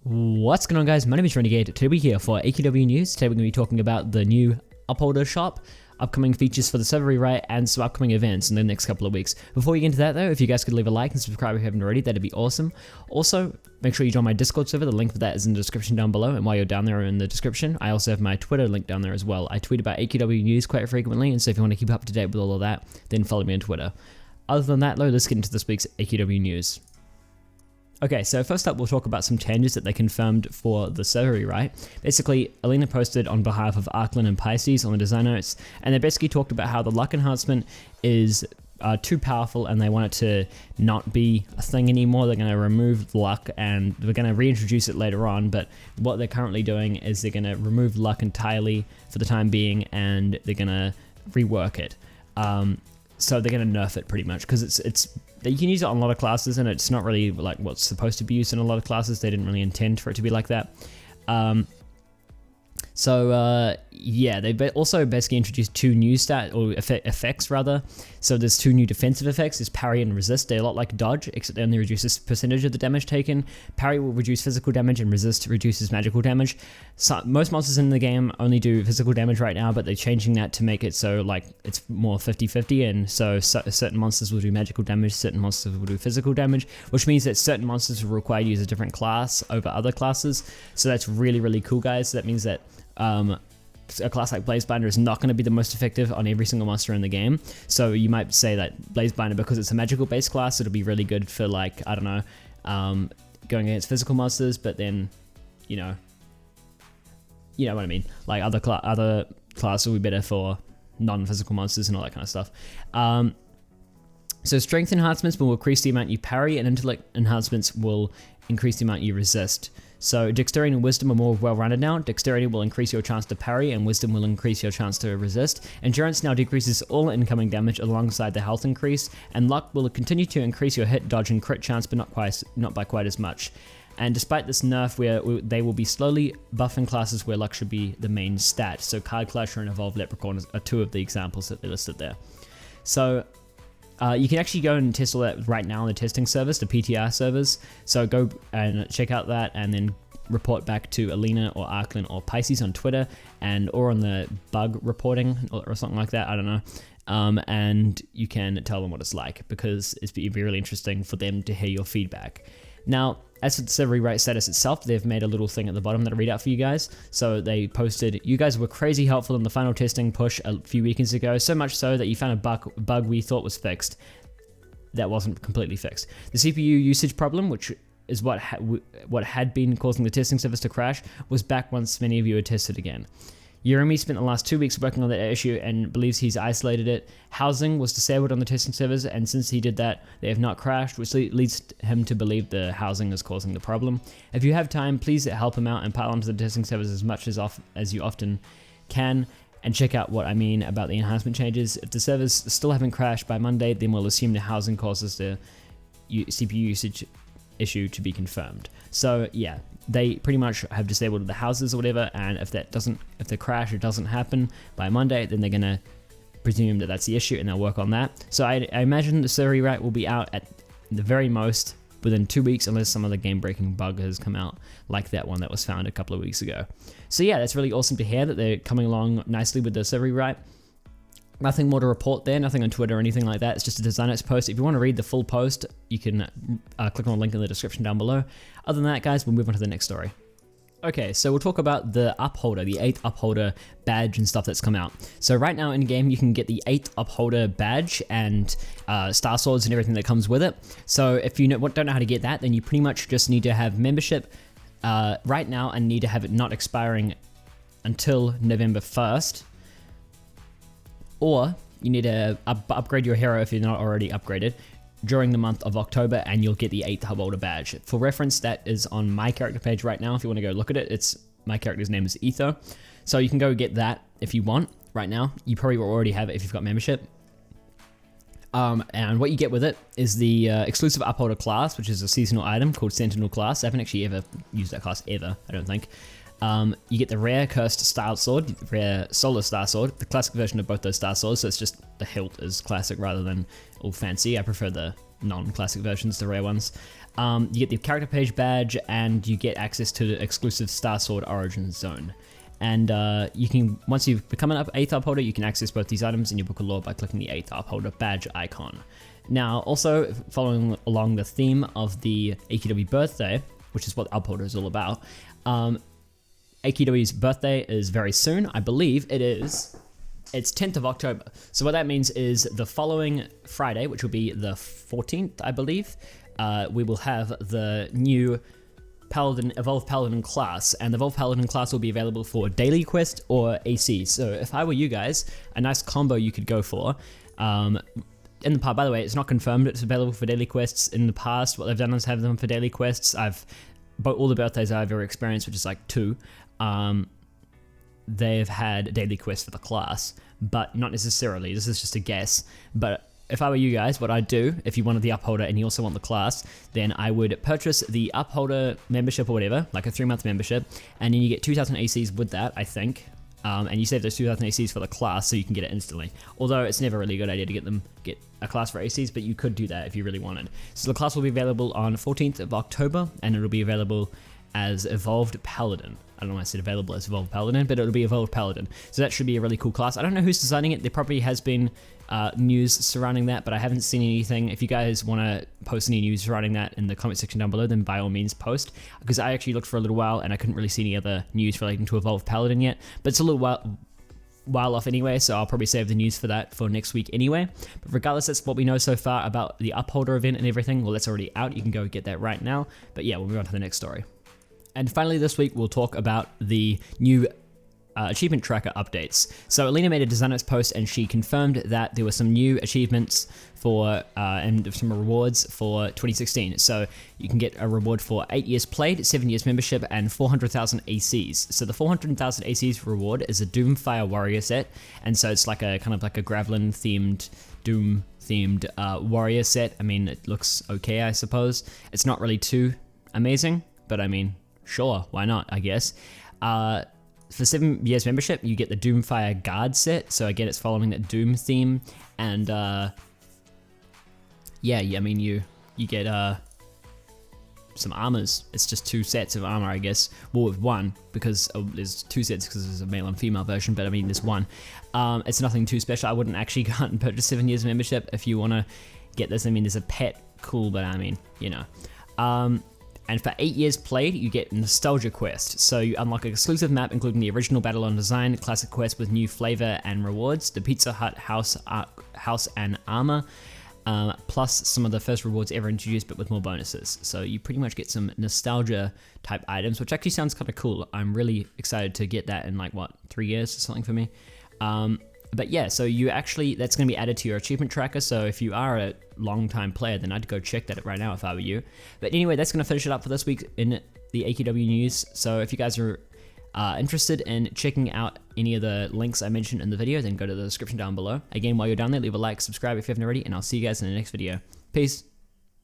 What's going on, guys? My name is Renegade. Today we're here for AQW news. Today we're going to be talking about the new Upholder shop, upcoming features for the server rewrite, and some upcoming events in the next couple of weeks. Before we get into that though, if you guys could leave a like and subscribe if you haven't already, that'd be awesome. Also, make sure you join my Discord server. The link for that is in the description down below, and while you're down there in the description, I also have my Twitter link down there as well. I tweet about AQW news quite frequently, and so if you want to keep up to date with all of that, then follow me on Twitter. Other than that though, let's get into this week's AQW news. Okay, so first up we'll talk about some changes that they confirmed for the server rewrite. Basically, Alina posted on behalf of Arklin and Pisces on the design notes, and they basically talked about how the luck enhancement is too powerful and they want it to not be a thing anymore. They're going to remove luck and they're going to reintroduce it later on, but what they're currently doing is they're going to remove luck entirely for the time being, and they're going to rework it. So they're going to nerf it pretty much, because you can use it on a lot of classes and it's not really like what's supposed to be used in a lot of classes. They didn't really intend for it to be like that. Yeah, they also basically introduced two new effects rather. So there's two new defensive effects. There's parry and resist. They're a lot like dodge, except they only reduces percentage of the damage taken. Parry will reduce physical damage and resist reduces magical damage. So most monsters in the game only do physical damage right now, but they're changing that to make it so like it's more 50-50, and so certain monsters will do magical damage, certain monsters will do physical damage, which means that certain monsters will require you to use a different class over other classes. So that's really, really cool, guys. So that means that a class like Blazebinder is not going to be the most effective on every single monster in the game. So you might say that Blazebinder, because it's a magical based class, it'll be really good for, like, I don't know, going against physical monsters, but then, you know what I mean, like other classes will be better for non-physical monsters and all that kind of stuff. So strength enhancements will increase the amount you parry, and intellect enhancements will increase the amount you resist. So dexterity and wisdom are more well-rounded now. Dexterity will increase your chance to parry, and wisdom will increase your chance to resist. Endurance now decreases all incoming damage alongside the health increase, and luck will continue to increase your hit, dodge, and crit chance, but not by quite as much. And despite this nerf, they will be slowly buffing classes where luck should be the main stat. So Card Clasher and Evolved Leprechaun are two of the examples that they listed there. So you can actually go and test all that right now on the testing servers, the PTR servers. So go and check out that, and then report back to Alina or Arklin or Pisces on Twitter, or on the bug reporting or something like that. I don't know. And you can tell them what it's like, because it'd be really interesting for them to hear your feedback. Now, as for the server rewrite status itself, they've made a little thing at the bottom that I read out for you guys. So they posted, "You guys were crazy helpful in the final testing push a few weekends ago, so much so that you found a bug we thought was fixed that wasn't completely fixed. The CPU usage problem, which is what had been causing the testing service to crash, was back once many of you had tested again. Jeremy spent the last 2 weeks working on that issue and believes he's isolated it. Housing was disabled on the testing servers, and since he did that, they have not crashed, which leads him to believe the housing is causing the problem. If you have time, please help him out and pile onto the testing servers as much as you often can, and check out what I mean about the enhancement changes. If the servers still haven't crashed by Monday, then we'll assume the housing causes the CPU usage issue to be confirmed." So yeah, they pretty much have disabled the houses or whatever, and if the crash doesn't happen by Monday, then they're gonna presume that that's the issue and they'll work on that. So I imagine the server rewrite will be out at the very most within 2 weeks, unless some other game-breaking bug has come out, like that one that was found a couple of weeks ago. So yeah, that's really awesome to hear that they're coming along nicely with the server rewrite. Nothing more to report there, nothing on Twitter or anything like that. It's just a design notes post. If you want to read the full post, you can click on the link in the description down below. Other than that, guys, we'll move on to the next story. Okay, so we'll talk about the Upholder, the 8th Upholder Badge and stuff that's come out. So right now in game, you can get the 8th Upholder Badge and Star Swords and everything that comes with it. So if you don't know how to get that, then you pretty much just need to have membership right now and need to have it not expiring until November 1st. Or you need to upgrade your hero if you're not already upgraded during the month of October, and you'll get the 8th Upholder Badge. For reference, that is on my character page right now. If you want to go look at it, my character's name is Ether. So you can go get that if you want right now. You probably will already have it if you've got membership. And what you get with it is the exclusive Upholder class, which is a seasonal item called Sentinel class. I haven't actually ever used that class ever, I don't think. You get the rare Cursed Star Sword, rare Solar Star Sword, the classic version of both those Star Swords, so it's just the hilt is classic rather than all fancy. I prefer the non-classic versions, the rare ones. You get the character page badge, and you get access to the exclusive Star Sword Origin Zone. And you can, once you've become an 8th upholder, you can access both these items in your Book of Lore by clicking the 8th upholder badge icon. Now, also following along the theme of the AQW birthday, which is what Upholder is all about, AQW's birthday is very soon. I believe it's 10th of October. So what that means is the following Friday, which will be the 14th, I believe, we will have the new Evolved Paladin class, and the Evolved Paladin class will be available for daily quest or AC. So if I were you guys, a nice combo you could go for. In the past, by the way, it's not confirmed it's available for daily quests. In the past, what they've done is have them for daily quests. All the birthdays I've ever experienced, which is like 2, they've had daily quests for the class, but not necessarily. This is just a guess. But if I were you guys, what I'd do, if you wanted the Upholder and you also want the class, then I would purchase the Upholder membership or whatever, like a 3-month membership, and then you get 2,000 ACs with that, I think. And you save those 2,000 ACs for the class, so you can get it instantly. Although it's never really a good idea to get a class for ACs, but you could do that if you really wanted. So the class will be available on 14th of October, and it'll be available as Evolved Paladin. I don't know why I said available as Evolved Paladin, but it'll be Evolved Paladin. So that should be a really cool class. I don't know who's designing it. There probably has been news surrounding that, but I haven't seen anything. If you guys want to post any news surrounding that in the comment section down below, then by all means post, because I actually looked for a little while and I couldn't really see any other news relating to Evolved Paladin yet, but it's a little while off anyway, so I'll probably save the news for that for next week anyway. But regardless, that's what we know so far about the Upholder event and everything. Well, that's already out. You can go get that right now. But yeah, we'll move on to the next story. And finally this week, we'll talk about the new achievement tracker updates. So Alina made a designers post and she confirmed that there were some new achievements for and some rewards for 2016. So you can get a reward for 8 years played, 7 years membership, and 400,000 ACs. So the 400,000 ACs reward is a Doomfire Warrior set, and so it's like a kind of like a Gravelin themed, Doom themed warrior set. I mean, it looks okay, I suppose. It's not really too amazing, but I mean, sure, why not, I guess. For 7 years membership, you get the Doomfire Guard set. So again, it's following that Doom theme, and yeah, I mean, you get some armors. It's just 2 sets of armor, I guess. Well, with 1, because there's 2 sets because there's a male and female version, but I mean, there's 1. It's nothing too special. I wouldn't actually go out and purchase 7 years membership if you want to get this. I mean, there's a pet, cool, but I mean, you know. And for 8 years played, you get Nostalgia Quest. So you unlock an exclusive map, including the original Battle on Design, classic quest with new flavor and rewards, the Pizza Hut house and armor, plus some of the first rewards ever introduced, but with more bonuses. So you pretty much get some nostalgia type items, which actually sounds kind of cool. I'm really excited to get that in like, what, 3 years or something for me. But yeah, so that's going to be added to your achievement tracker. So if you are a long time player, then I'd go check that right now if I were you. But anyway, that's going to finish it up for this week in the AQW news. So if you guys are interested in checking out any of the links I mentioned in the video, then go to the description down below. Again, while you're down there, leave a like, subscribe if you haven't already, and I'll see you guys in the next video. Peace.